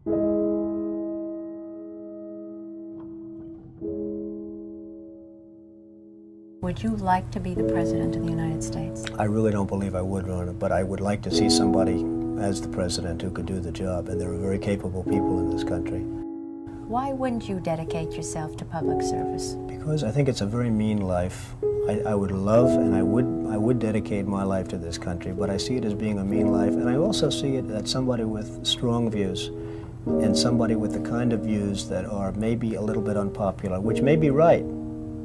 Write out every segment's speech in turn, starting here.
Would you like to be the President of the United States? I really don't believe I would run it, but I would like to see somebody as the President who could do the job, and there are very capable people in this country. Why wouldn't you dedicate yourself to public service? Because I think it's a very mean life. I would love and I would dedicate my life to this country, but I see it as being a mean life, and I also see it as somebody with strong views and somebody with the kind of views that are maybe a little bit unpopular, which may be right,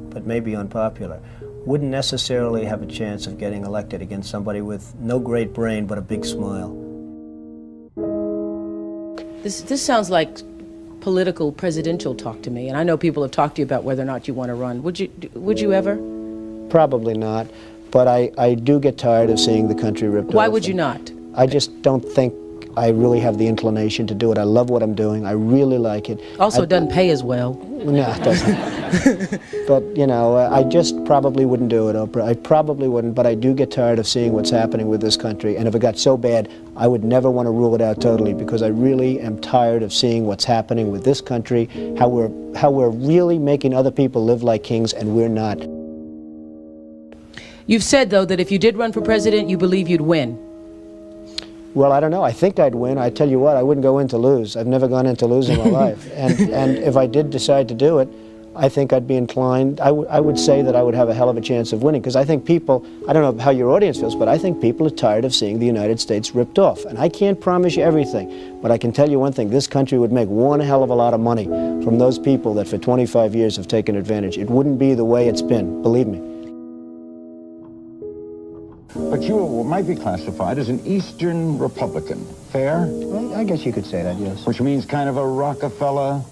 but may be unpopular, wouldn't necessarily have a chance of getting elected against somebody with no great brain but a big smile. This sounds like political presidential talk to me, and I know people have talked to you about whether or not you want to run. Would you ever? Probably not, but I do get tired of seeing the country ripped off. Why would you not? I just don't think I really have the inclination to do it. I love what I'm doing. I really like it. Also, it doesn't pay as well. No, it doesn't. But, you know, I just probably wouldn't do it, Oprah. I probably wouldn't, but I do get tired of seeing what's happening with this country. And if it got so bad, I would never want to rule it out totally, because I really am tired of seeing what's happening with this country, how we're really making other people live like kings, and we're not. You've said, though, that if you did run for president, you believe you'd win. Well, I don't know. I think I'd win. I tell you what, I wouldn't go in to lose. I've never gone in to lose in my life. And if I did decide to do it, I think I'd be inclined, I would say that I would have a hell of a chance of winning, because I think people, I don't know how your audience feels, but I think people are tired of seeing the United States ripped off. And I can't promise you everything, but I can tell you one thing: this country would make one hell of a lot of money from those people that for 25 years have taken advantage. It wouldn't be the way it's been, believe me. But you might be classified as an Eastern Republican. Fair? Well, I guess you could say that, yes. Which means kind of a Rockefeller,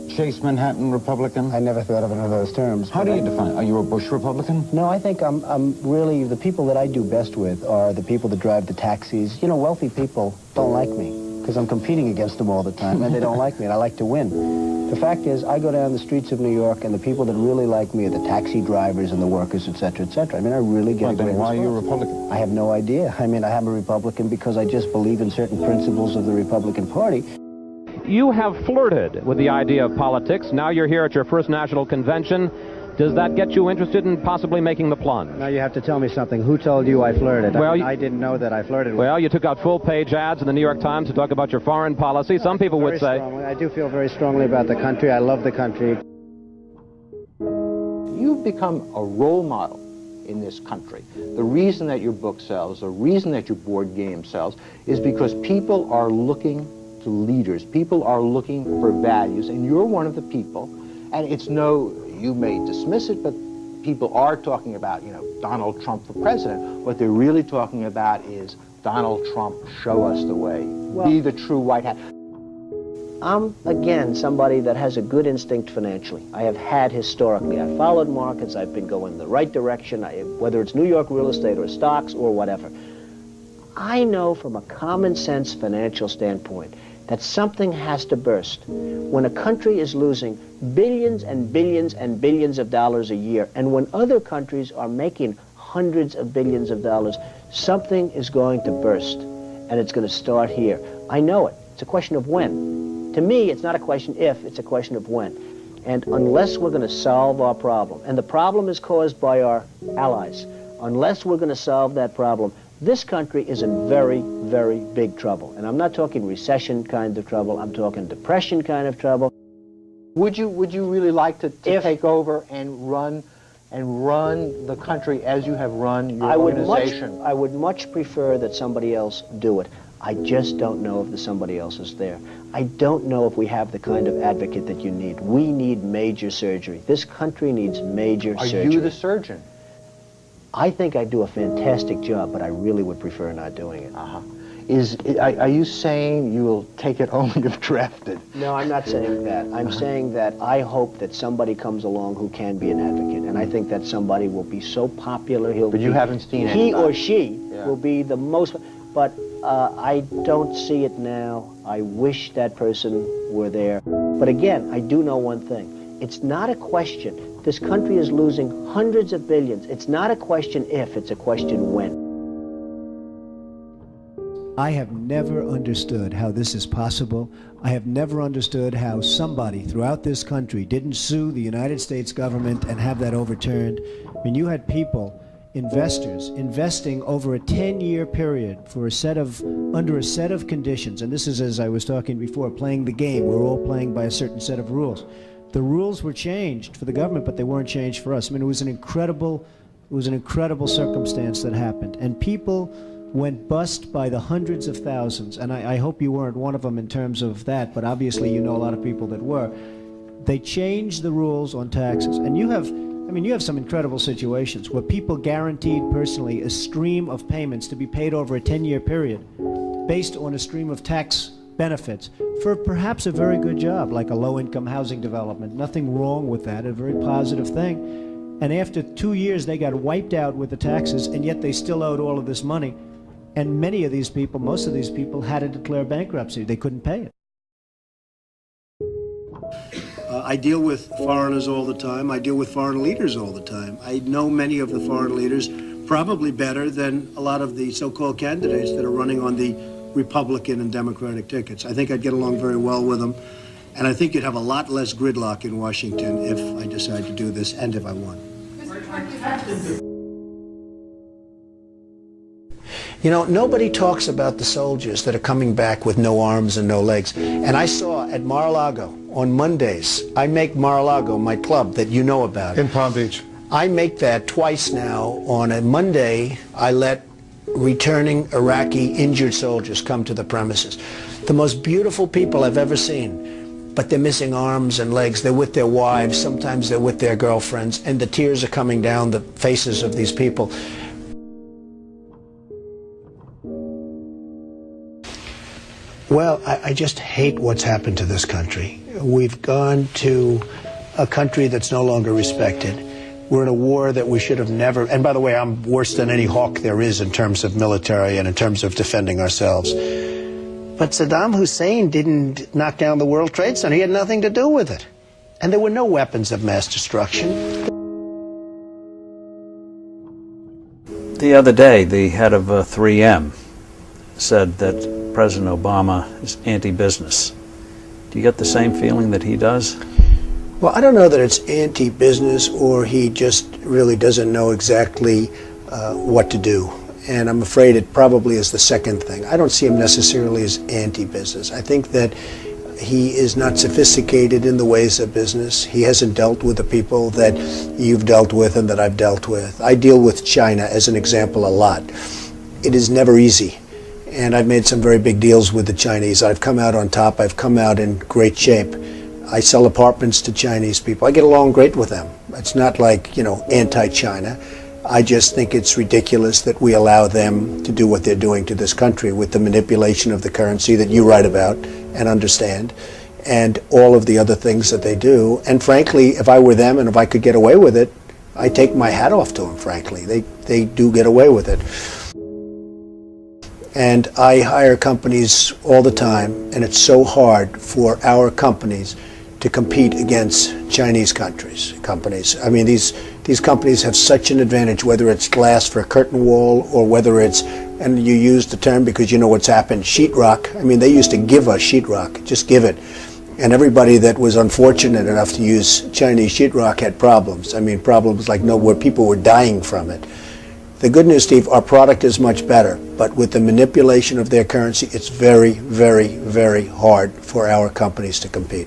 Chase Manhattan Republican? I never thought of it in those terms. How do you define it? Are you a Bush Republican? No, I think I'm really, the people that I do best with are the people that drive the taxis. You know, wealthy people don't like me because I'm competing against them all the time, and they don't like me, and I like to win. The fact is, I go down the streets of New York, and the people that really like me are the taxi drivers and the workers, et cetera, et cetera. I mean, I really get a great response. Why are you a Republican? I have no idea. I mean, I am a Republican because I just believe in certain principles of the Republican Party. You have flirted with the idea of politics. Now you're here at your first national convention. Does that get you interested in possibly making the plunge? Now you have to tell me something. Who told you I flirted? Well, I didn't know that I flirted with. Well, you took out full-page ads in the New York Times to talk about your foreign policy. Some people would say... I do feel very strongly about the country. I love the country. You've become a role model in this country. The reason that your book sells, the reason that your board game sells, is because people are looking to leaders. People are looking for values, and you're one of the people. And it's no... You may dismiss it, but people are talking about, you know, Donald Trump for president. What they're really talking about is Donald Trump, show us the way. Well, be the true white hat. I'm, again, somebody that has a good instinct financially. I have had historically. I followed markets. I've been going the right direction, whether it's New York real estate or stocks or whatever. I know from a common sense financial standpoint that something has to burst. When a country is losing billions and billions and billions of dollars a year, and when other countries are making hundreds of billions of dollars, something is going to burst, and it's going to start here. I know it. It's a question of when. To me, it's not a question if, it's a question of when. And unless we're going to solve our problem, and the problem is caused by our allies, unless we're going to solve that problem, this country is in very, very big trouble. And I'm not talking recession kind of trouble, I'm talking depression kind of trouble. Would you really like to take over and run the country as you have run your organization? I would much prefer that somebody else do it. I just don't know if the somebody else is there. I don't know if we have the kind of advocate that you need. We need major surgery. This country needs major surgery. Are you the surgeon? I think I do a fantastic job, but I really would prefer not doing it. Are you saying you will take it only if drafted? No, I'm not saying that. I'm saying that I hope that somebody comes along who can be an advocate, and I think that somebody will be so popular, But you haven't seen anybody. He or she will be the most, but I don't see it now. I wish that person were there. But again, I do know one thing. It's not a question. This country is losing hundreds of billions. It's not a question if, it's a question when. I have never understood how this is possible. I have never understood how somebody throughout this country didn't sue the United States government and have that overturned. I mean, you had people, investors, investing over a 10-year period for under a set of conditions. And this is, as I was talking before, playing the game. We're all playing by a certain set of rules. The rules were changed for the government, but they weren't changed for us. I mean, it was an incredible circumstance that happened. And people went bust by the hundreds of thousands, and I hope you weren't one of them in terms of that, but obviously you know a lot of people that were. They changed the rules on taxes, and you have some incredible situations where people guaranteed personally a stream of payments to be paid over a 10-year period based on a stream of tax benefits for perhaps a very good job, like a low-income housing development. Nothing wrong with that, a very positive thing. And after 2 years, they got wiped out with the taxes, and yet they still owed all of this money. And many of these people, most of these people, had to declare bankruptcy. They couldn't pay it. I deal with foreigners all the time. I deal with foreign leaders all the time. I know many of the foreign leaders probably better than a lot of the so-called candidates that are running on the Republican and Democratic tickets. I think I'd get along very well with them. And I think you'd have a lot less gridlock in Washington if I decide to do this and if I won. You know, nobody talks about the soldiers that are coming back with no arms and no legs. And I saw at Mar-a-Lago on Mondays, I make Mar-a-Lago my club that you know about. In Palm Beach. I make that twice now. On a Monday, I let returning Iraqi injured soldiers come to the premises. The most beautiful people I've ever seen, but they're missing arms and legs. They're with their wives, sometimes they're with their girlfriends, and the tears are coming down the faces of these people. Well, I just hate what's happened to this country. We've gone to a country that's no longer respected. We're in a war that we should have never, and by the way, I'm worse than any hawk there is in terms of military and in terms of defending ourselves. But Saddam Hussein didn't knock down the World Trade Center. He had nothing to do with it. And there were no weapons of mass destruction. The other day, the head of 3M said that President Obama is anti-business. Do you get the same feeling that he does? Well, I don't know that it's anti-business or he just really doesn't know exactly what to do. And I'm afraid it probably is the second thing. I don't see him necessarily as anti-business. I think that he is not sophisticated in the ways of business. He hasn't dealt with the people that you've dealt with and that I've dealt with. I deal with China as an example a lot. It is never easy. And I've made some very big deals with the Chinese. I've come out on top. I've come out in great shape. I sell apartments to Chinese people. I get along great with them. It's not like, you know, anti-China. I just think it's ridiculous that we allow them to do what they're doing to this country with the manipulation of the currency that you write about and understand, and all of the other things that they do. And frankly, if I were them and if I could get away with it, I'd take my hat off to them, frankly. They do get away with it. And I hire companies all the time, and it's so hard for our companies to compete against Chinese companies. I mean, these companies have such an advantage, whether it's glass for a curtain wall or whether it's, and you use the term because you know what's happened, sheetrock. I mean, they used to give us sheetrock, just give it. And everybody that was unfortunate enough to use Chinese sheetrock had problems. I mean, problems like where people were dying from it. The good news, Steve, our product is much better, but with the manipulation of their currency, it's very, very, very hard for our companies to compete.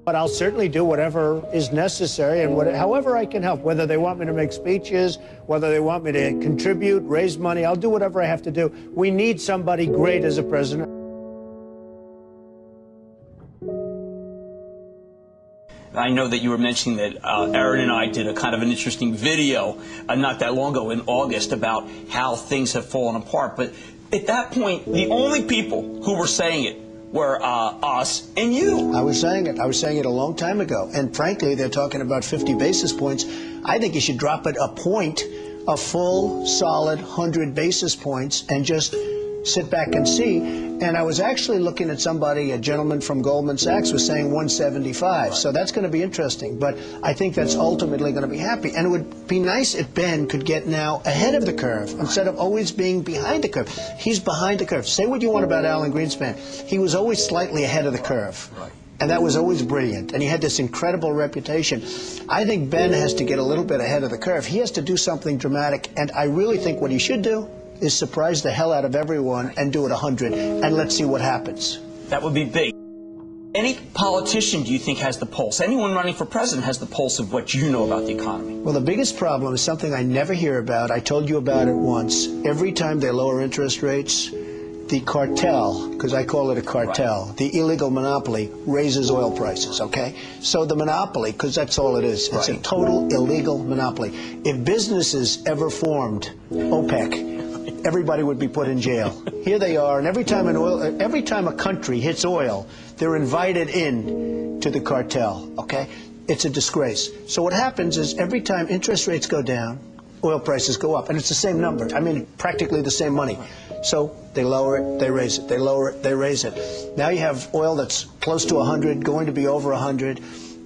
But I'll certainly do whatever is necessary and however I can help, whether they want me to make speeches, whether they want me to contribute, raise money, I'll do whatever I have to do. We need somebody great as a president. I know that you were mentioning that Aaron and I did a kind of an interesting video not that long ago in August about how things have fallen apart. But at that point, the only people who were saying it were us and you. I was saying it a long time ago. And frankly, they're talking about 50 basis points. I think you should drop it a point, a full, solid 100 basis points, and just sit back and see. And I was actually looking at somebody, a gentleman from Goldman Sachs was saying 175. So that's going to be interesting. But I think that's ultimately going to be happy. And it would be nice if Ben could get now ahead of the curve instead of always being behind the curve. He's behind the curve. Say what you want about Alan Greenspan. He was always slightly ahead of the curve. And that was always brilliant. And he had this incredible reputation. I think Ben has to get a little bit ahead of the curve. He has to do something dramatic. And I really think what he should do is surprise the hell out of everyone and do it 100. And let's see what happens. That would be big. Any politician, do you think, has the pulse? Anyone running for president has the pulse of what you know about the economy? Well, the biggest problem is something I never hear about. I told you about it once. Every time they lower interest rates, the cartel, because I call it a cartel, the illegal monopoly raises oil prices, okay? So the monopoly, because that's all it is, it's a total illegal monopoly. If businesses ever formed OPEC, everybody would be put in jail. Here they are, and every time a country hits oil, they're invited in to the cartel, okay? It's a disgrace. So what happens is every time interest rates go down, oil prices go up, and it's the same number. I mean, practically the same money. So they lower it, they raise it, they lower it, they raise it. Now you have oil that's close to 100, going to be over 100,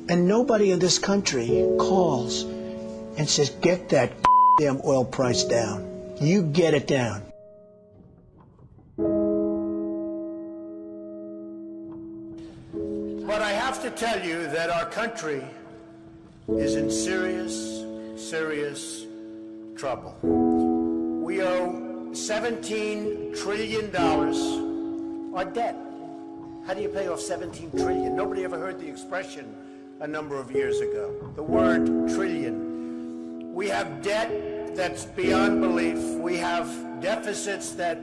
and nobody in this country calls and says, get that damn oil price down. You get it down. But I have to tell you that our country is in serious, serious trouble. We owe $17 trillion our debt. How do you pay off $17 trillion? Nobody ever heard the expression a number of years ago. The word trillion. We have debt that's beyond belief. We have deficits that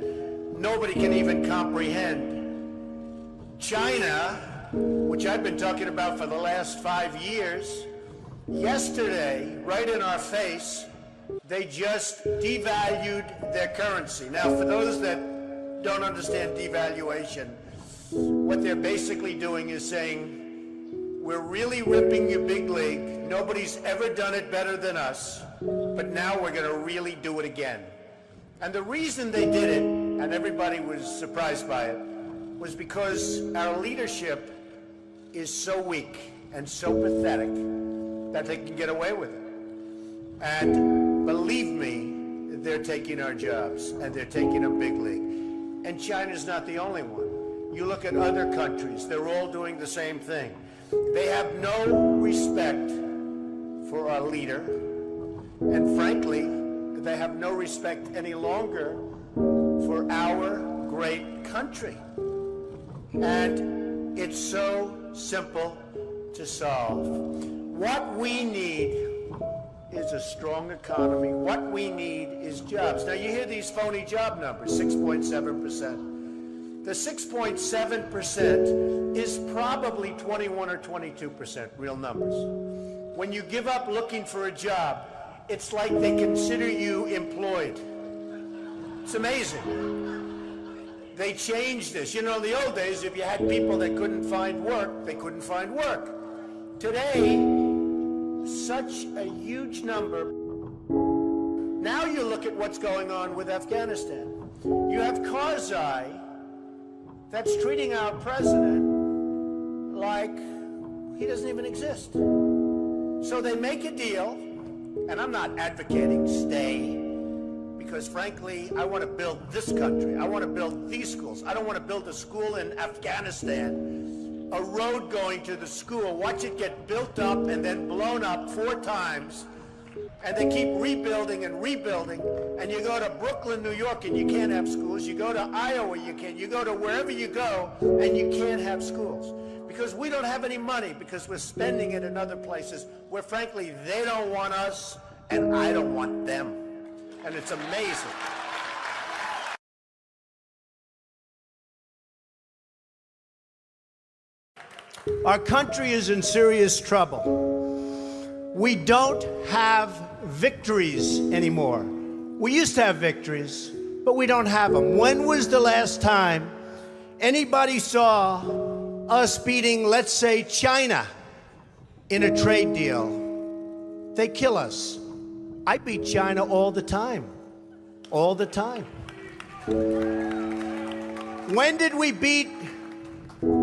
nobody can even comprehend. China, which I've been talking about for the last 5 years, yesterday, right in our face, they just devalued their currency. Now, for those that don't understand devaluation, what they're basically doing is saying, we're really ripping you big league. Nobody's ever done it better than us, but now we're going to really do it again. And the reason they did it, and everybody was surprised by it, was because our leadership is so weak and so pathetic that they can get away with it. And believe me, they're taking our jobs, and they're taking a big league. And China's not the only one. You look at other countries, they're all doing the same thing. They have no respect for our leader, and frankly, they have no respect any longer for our great country. And it's so simple to solve. What we need is a strong economy. What we need is jobs. Now, you hear these phony job numbers, 6.7%. The 6.7% is probably 21 or 22% real numbers. When you give up looking for a job, it's like they consider you employed. It's amazing. They changed this. You know, in the old days, if you had people that couldn't find work, they couldn't find work. Today, such a huge number. Now you look at what's going on with Afghanistan. You have Karzai that's treating our president like he doesn't even exist. So they make a deal, and I'm not advocating stay, because frankly, I want to build this country. I want to build these schools. I don't want to build a school in Afghanistan, a road going to the school, watch it get built up and then blown up 4 times, and they keep rebuilding and rebuilding, and you go to Brooklyn, New York, and you can't have schools. You go to Iowa, you can't. You go to wherever you go, and you can't have schools. Because we don't have any money, because we're spending it in other places where, frankly, they don't want us, and I don't want them. And it's amazing. Our country is in serious trouble. We don't have victories anymore. We used to have victories, but we don't have them. When was the last time anybody saw us beating, let's say, China in a trade deal? They kill us. I beat China all the time. All the time. When did we beat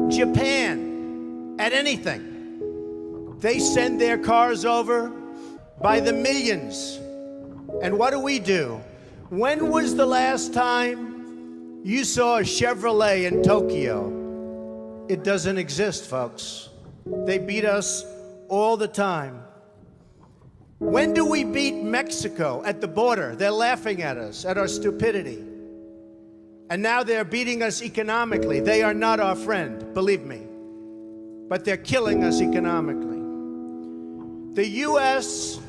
Japan at anything? They send their cars over by the millions. And what do? When was the last time you saw a Chevrolet in Tokyo? It doesn't exist, folks. They beat us all the time. When do we beat Mexico at the border? They're laughing at us, at our stupidity. And now they're beating us economically. They are not our friend, believe me. But they're killing us economically. The U.S.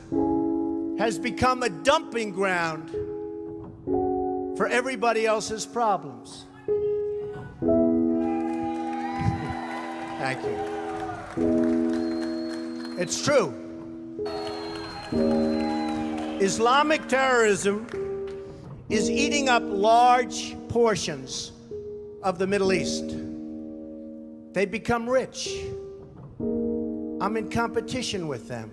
has become a dumping ground for everybody else's problems. Thank you. It's true. Islamic terrorism is eating up large portions of the Middle East. They become rich. I'm in competition with them.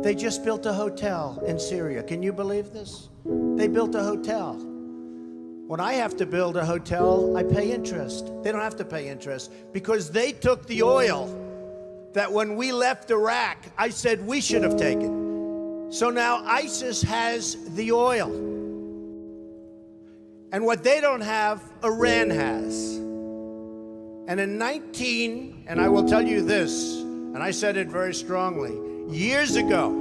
They just built a hotel in Syria. Can you believe this? They built a hotel. When I have to build a hotel, I pay interest. They don't have to pay interest because they took the oil that when we left Iraq, I said we should have taken. So now ISIS has the oil. And what they don't have, Iran has. And in and I will tell you this, and I said it very strongly, years ago,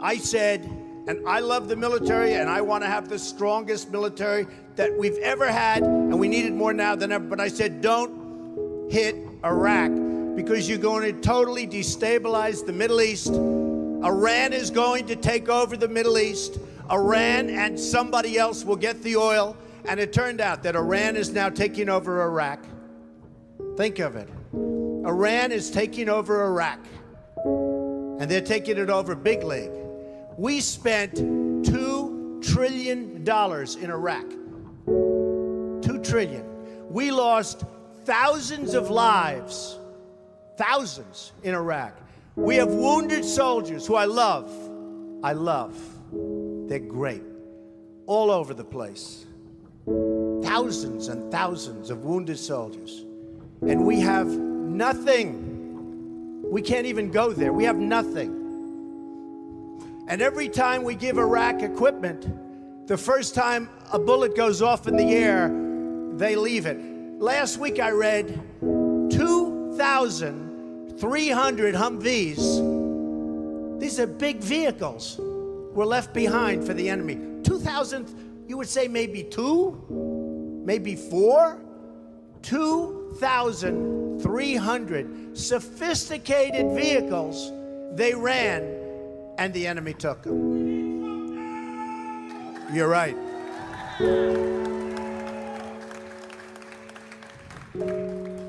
I said, and I love the military, and I want to have the strongest military that we've ever had, and we need it more now than ever, but I said, don't hit Iraq, because you're going to totally destabilize the Middle East. Iran is going to take over the Middle East. Iran and somebody else will get the oil, and it turned out that Iran is now taking over Iraq. Think of it. Iran is taking over Iraq, and they're taking it over big league. We spent $2 trillion in Iraq. $2 trillion. We lost thousands of lives, thousands in Iraq. We have wounded soldiers who I love. They're great. All over the place. Thousands and thousands of wounded soldiers. And we have nothing. We can't even go there. We have nothing. And every time we give Iraq equipment, the first time a bullet goes off in the air, they leave it. Last week I read 2,300 Humvees. These are big vehicles. Were left behind for the enemy. 2,000, you would say maybe 2, maybe 4. 2,300 sophisticated vehicles they ran, and the enemy took them. You're right.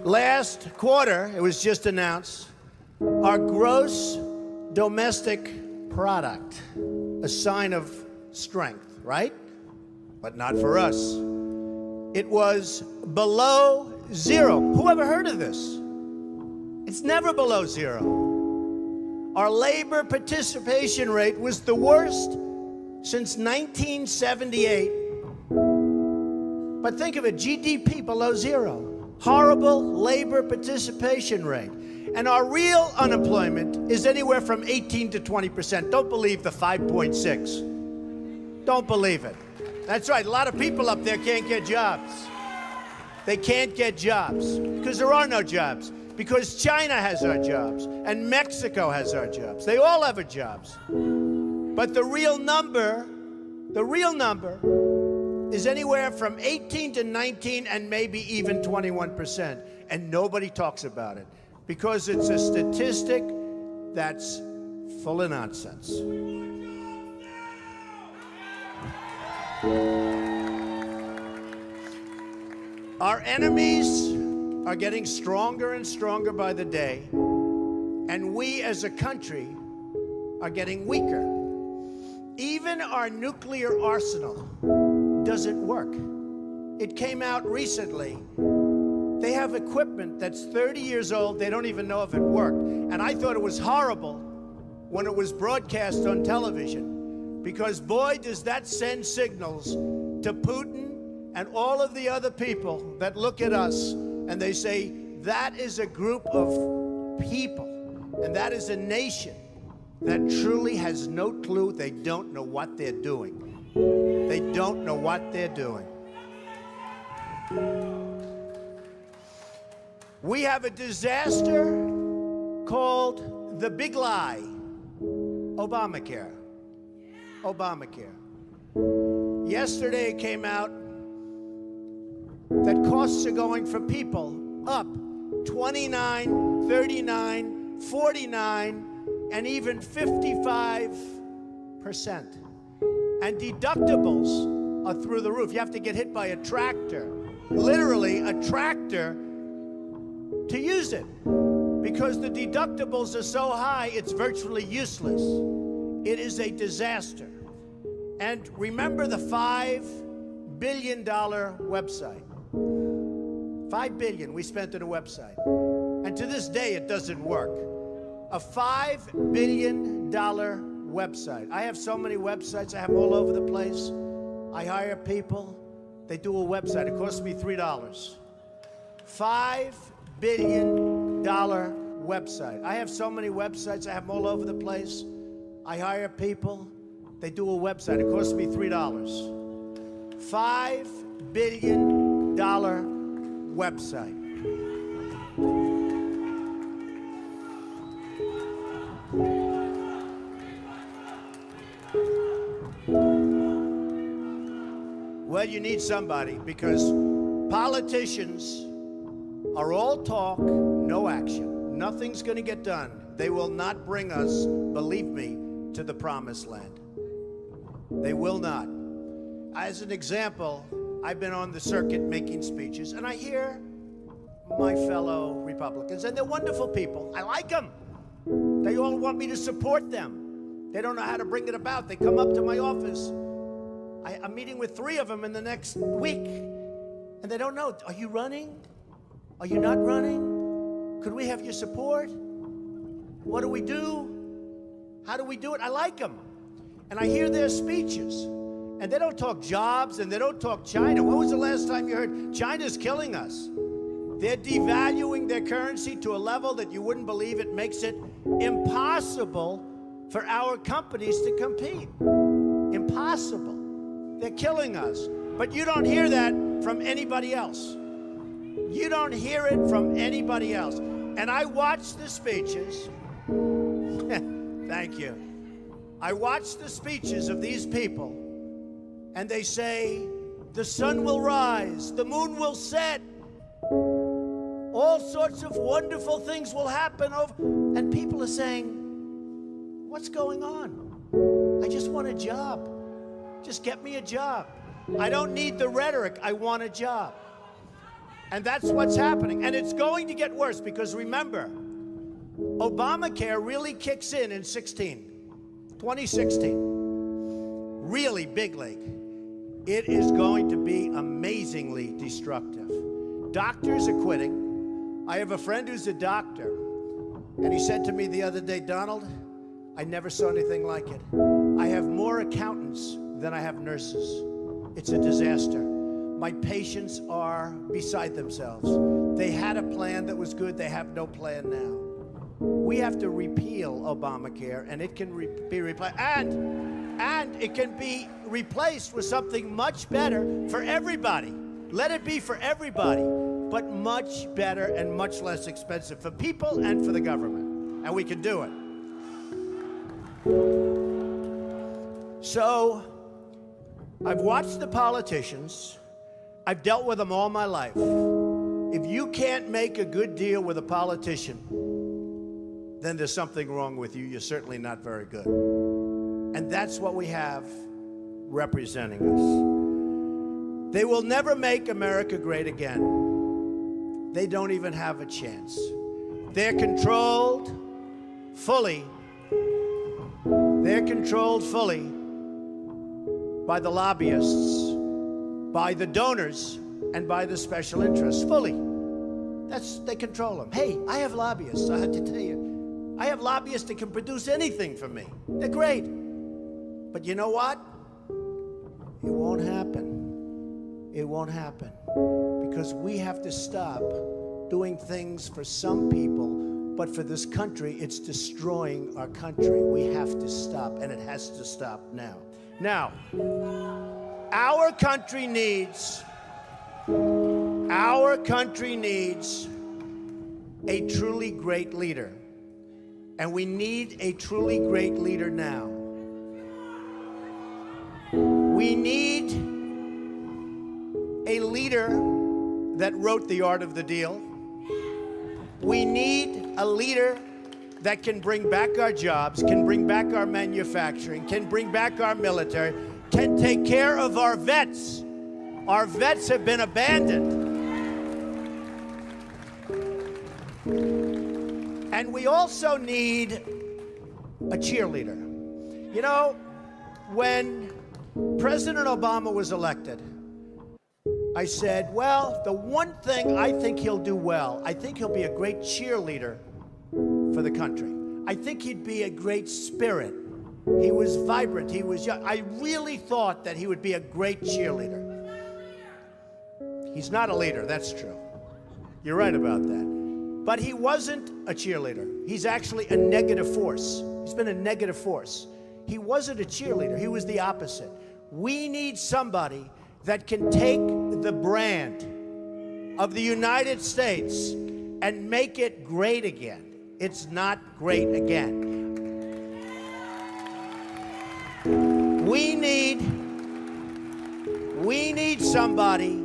Last quarter, it was just announced, our gross domestic product, a sign of strength, right? But not for us. It was below zero. Who ever heard of this? It's never below zero. Our labor participation rate was the worst since 1978. But think of it, GDP below zero. Horrible labor participation rate. And our real unemployment is anywhere from 18 to 20%. Don't believe the 5.6. Don't believe it. That's right, a lot of people up there can't get jobs. They can't get jobs because there are no jobs. Because China has our jobs and Mexico has our jobs. They all have our jobs. But the real number is anywhere from 18 to 19 and maybe even 21%. And nobody talks about it. Because it's a statistic that's full of nonsense. Our enemies are getting stronger and stronger by the day, and we as a country are getting weaker. Even our nuclear arsenal doesn't work. It came out recently. They have equipment that's 30 years old. They don't even know if it worked. And I thought it was horrible when it was broadcast on television, because boy, does that send signals to Putin and all of the other people that look at us and they say, that is a group of people, and that is a nation that truly has no clue. They don't know what they're doing. They don't know what they're doing. We have a disaster called the big lie, Obamacare. Obamacare. Yesterday it came out that costs are going for people up 29, 39, 49, and even 55%. And deductibles are through the roof. You have to get hit by a tractor, literally a tractor, to use it. Because the deductibles are so high, it's virtually useless. It is a disaster. And remember the $5 billion website. $5 billion we spent on a website. And to this day, it doesn't work. A $5 billion website. I have so many websites. I have them all over the place. I hire people. They do a website. It costs me $3. $5 billion website. I have so many websites. I have them all over the place. I hire people. They do a website. It costs me $3. $5 billion website. Well, you need somebody, because politicians are all talk, no action. Nothing's going to get done. They will not bring us, believe me, to the promised land. They will not. As an example, I've been on the circuit making speeches, and I hear my fellow Republicans, and they're wonderful people. I like them. They all want me to support them. They don't know how to bring it about. They come up to my office. I'm meeting with 3 of them in the next week, and they don't know. Are you running? Are you not running? Could we have your support? What do we do? How do we do it? I like them. And I hear their speeches, and they don't talk jobs, and they don't talk China. When was the last time you heard China's killing us? They're devaluing their currency to a level that you wouldn't believe. It makes it impossible for our companies to compete. Impossible. They're killing us. But you don't hear that from anybody else. You don't hear it from anybody else. And I watch the speeches. Thank you. I watch the speeches of these people, and they say, the sun will rise, the moon will set, all sorts of wonderful things will happen. And people are saying, what's going on? I just want a job. Just get me a job. I don't need the rhetoric. I want a job. And that's what's happening. And it's going to get worse, because remember, Obamacare really kicks in 2016. Really big league. It is going to be amazingly destructive. Doctors are quitting. I have a friend who's a doctor, and he said to me the other day, Donald, I never saw anything like it. I have more accountants than I have nurses. It's a disaster. My patients are beside themselves. They had a plan that was good. They have no plan now. We have to repeal Obamacare, and it can be replaced. And it can be replaced with something much better for everybody. Let it be for everybody, but much better and much less expensive for people and for the government. And we can do it. So, I've watched the politicians. I've dealt with them all my life. If you can't make a good deal with a politician, then there's something wrong with you. You're certainly not very good. And that's what we have representing us. They will never make America great again. They don't even have a chance. They're controlled fully. They're controlled fully by the lobbyists, by the donors, and by the special interests. Fully. They control them. Hey, I have lobbyists, I have to tell you. I have lobbyists that can produce anything for me. They're great. But you know what? It won't happen. It won't happen because we have to stop doing things for some people, but for this country, it's destroying our country. We have to stop, and it has to stop now. Now, our country needs a truly great leader. And we need a truly great leader now. We need a leader that wrote The Art of the Deal. We need a leader that can bring back our jobs, can bring back our manufacturing, can bring back our military, can take care of our vets. Our vets have been abandoned. And we also need a cheerleader. You know, when President Obama was elected, I said, well, the one thing I think he'll do well, I think he'll be a great cheerleader for the country. I think he'd be a great spirit. He was vibrant, he was young. I really thought that he would be a great cheerleader. He's not a leader, that's true. You're right about that. But he wasn't a cheerleader. He's actually a negative force. He's been a negative force. He wasn't a cheerleader. He was the opposite. We need somebody that can take the brand of the United States and make it great again. It's not great again. We need somebody.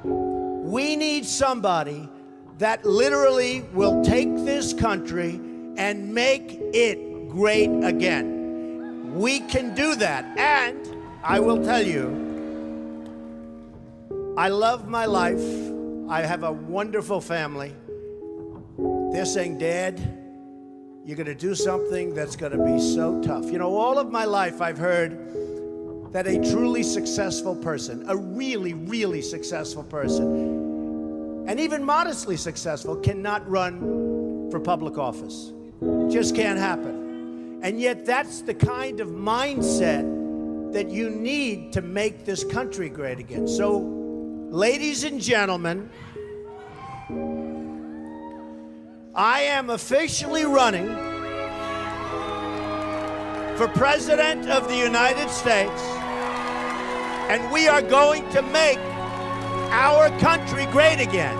We need somebody that literally will take this country and make it great again. We can do that. And I will tell you, I love my life. I have a wonderful family. They're saying, Dad, you're going to do something that's going to be so tough. You know, all of my life I've heard that a truly successful person, a really, really successful person, and even modestly successful, cannot run for public office. Just can't happen. And yet that's the kind of mindset that you need to make this country great again. So, ladies and gentlemen, I am officially running for President of the United States, and we are going to make our country great again.